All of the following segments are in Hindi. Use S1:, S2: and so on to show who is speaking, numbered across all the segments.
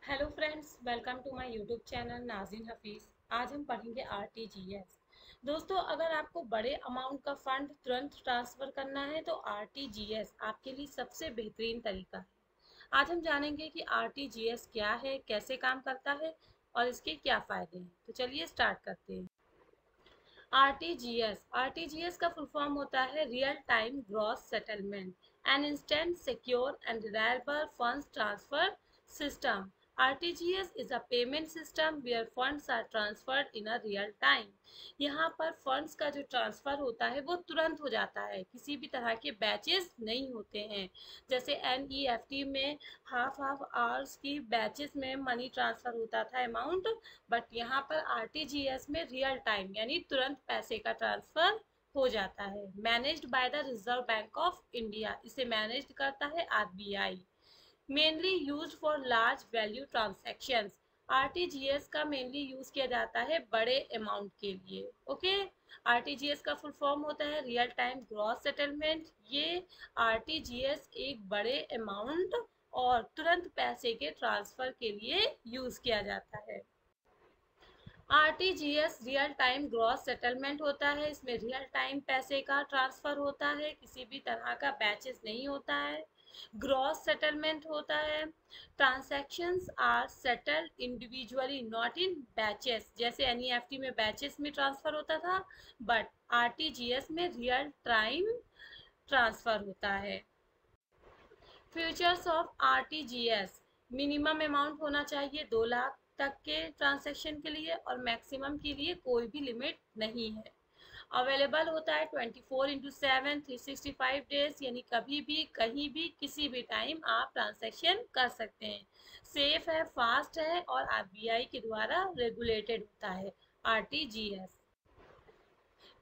S1: Hello friends, welcome to my YouTube channel Nazin Hafeez. आज हम पढ़ेंगे आरटीजीएस। दोस्तों, अगर आपको बड़े अमाउंट का फंड तुरंत ट्रांसफ़र करना है तो आरटीजीएस आपके लिए सबसे बेहतरीन तरीका है। आज हम जानेंगे कि आरटीजीएस क्या है, कैसे काम करता है और इसके क्या फ़ायदे हैं। तो चलिए स्टार्ट करते हैं। आरटीजीएस का फुल फॉर्म होता है real time gross settlement, an instant secure and reliable funds transfer system. RTGS is a payment system where funds are transferred in a real time. यहाँ पर फंड्स का जो ट्रांसफर होता है वो तुरंत हो जाता है, किसी भी तरह के बैचेस नहीं होते हैं। जैसे एनईएफटी में हाफ हाफ आवर्स की बैचेस में मनी ट्रांसफर होता था अमाउंट, बट यहाँ पर आरटीजीएस में रियल टाइम यानी तुरंत पैसे का ट्रांसफर हो जाता है। Managed by the reserve bank of India, इसे मैनेज करता है RBI. Mainly used for large value transactions. RTGS का मेनली यूज किया जाता है बड़े अमाउंट के लिए। ओके, आरटीजीएस का फुल फॉर्म होता है रियल टाइम ग्रॉस सेटलमेंट। ये आरटीजीएस एक बड़े अमाउंट और तुरंत पैसे के ट्रांसफर के लिए यूज किया जाता है। RTGS real time gross settlement होता है। इसमें रियल टाइम पैसे का ट्रांसफर होता है, किसी भी तरह का बैचेस नहीं होता है। ग्रॉस सेटलमेंट होता है। Transactions are settled individually not in batches. जैसे एनईएफटी में बैचेस में ट्रांसफर होता था, बट आरटीजीएस में रियल टाइम ट्रांसफर होता है। Features of RTGS: minimum amount होना चाहिए 2 लाख तक के ट्रांजैक्शन के लिए और मैक्सिमम के लिए कोई भी लिमिट नहीं है। अवेलेबल होता है 24/7 365 डेज, यानी कभी भी कहीं भी किसी भी टाइम आप ट्रांजैक्शन कर सकते हैं। सेफ है, फास्ट है और आरबीआई के द्वारा रेगुलेटेड होता है आरटीजीएस।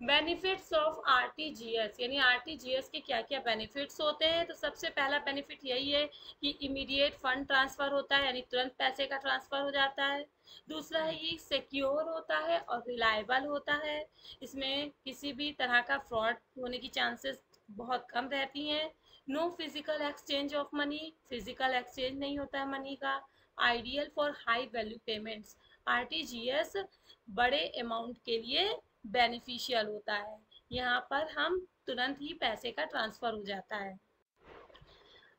S1: बेनिफिट्स ऑफ आरटीजीएस, यानी आरटीजीएस के क्या क्या बेनिफिट्स होते हैं। तो सबसे पहला बेनिफिट यही है कि इमीडिएट फंड ट्रांसफर होता है, यानी तुरंत पैसे का ट्रांसफर हो जाता है। दूसरा है ये सिक्योर होता है और रिलायबल होता है। इसमें किसी भी तरह का फ्रॉड होने की चांसेस बहुत कम रहती हैं। No physical exchange of money, physical exchange नहीं होता है मनी का। Ideal for high value payments, RTGS बड़े अमाउंट के लिए बेनिफिशियल होता है। यहाँ पर हम तुरंत ही पैसे का ट्रांसफ़र हो जाता है।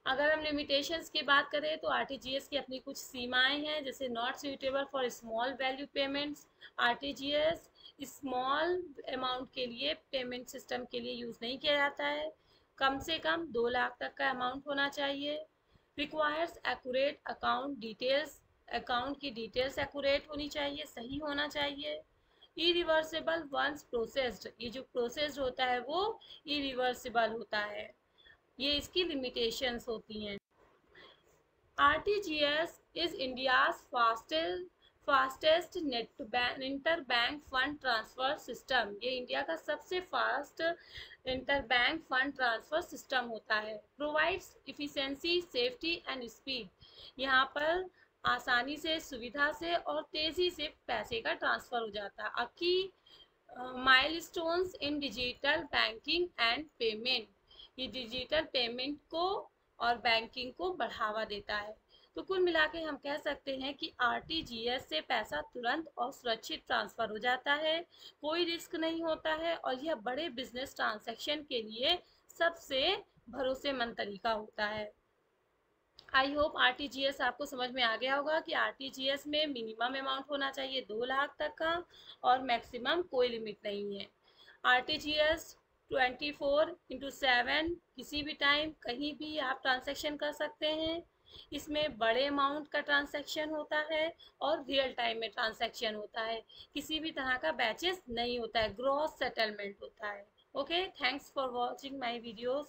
S1: अगर हम लिमिटेशंस की बात करें तो आरटीजीएस की अपनी कुछ सीमाएं हैं, जैसे not suitable for small value payments. RTGS small amount के लिए पेमेंट सिस्टम के लिए यूज़ नहीं किया जाता है। कम से कम 2 लाख तक का अमाउंट होना चाहिए। Requires accurate account details, account की डिटेल्स एक्यूरेट होनी चाहिए, सही होना चाहिए। इरिवर्सिबल वंस प्रोसेस्ड, ये जो प्रोसेस्ड होता है वो इरिवर्सिबल होता है। ये इसकी लिमिटेशंस होती हैं। RTGS is India's fastest inter bank fund transfer system. ये इंडिया का सबसे fast inter bank fund transfer system होता है। Provides efficiency, safety and speed. यहाँ पर आसानी से, सुविधा से और तेज़ी से पैसे का ट्रांसफ़र हो जाता है। की milestones in digital banking and payment, ये डिजिटल पेमेंट को और बैंकिंग को बढ़ावा देता है। तो कुल मिला के हम कह सकते हैं कि आरटीजीएस से पैसा तुरंत और सुरक्षित ट्रांसफ़र हो जाता है, कोई रिस्क नहीं होता है और यह बड़े बिजनेस ट्रांजैक्शन के लिए सबसे भरोसेमंद तरीका होता है। आई होप आरटीजीएस आपको समझ में आ गया होगा कि आरटीजीएस में मिनिमम अमाउंट होना चाहिए 2 लाख तक का और मैक्सिमम कोई लिमिट नहीं है। आरटीजीएस 24/7 किसी भी टाइम कहीं भी आप ट्रांजैक्शन कर सकते हैं। इसमें बड़े अमाउंट का ट्रांजैक्शन होता है और रियल टाइम में ट्रांजैक्शन होता है, किसी भी तरह का बैचेस नहीं होता है, ग्रॉस सेटलमेंट होता है। Okay, thanks for watching my videos.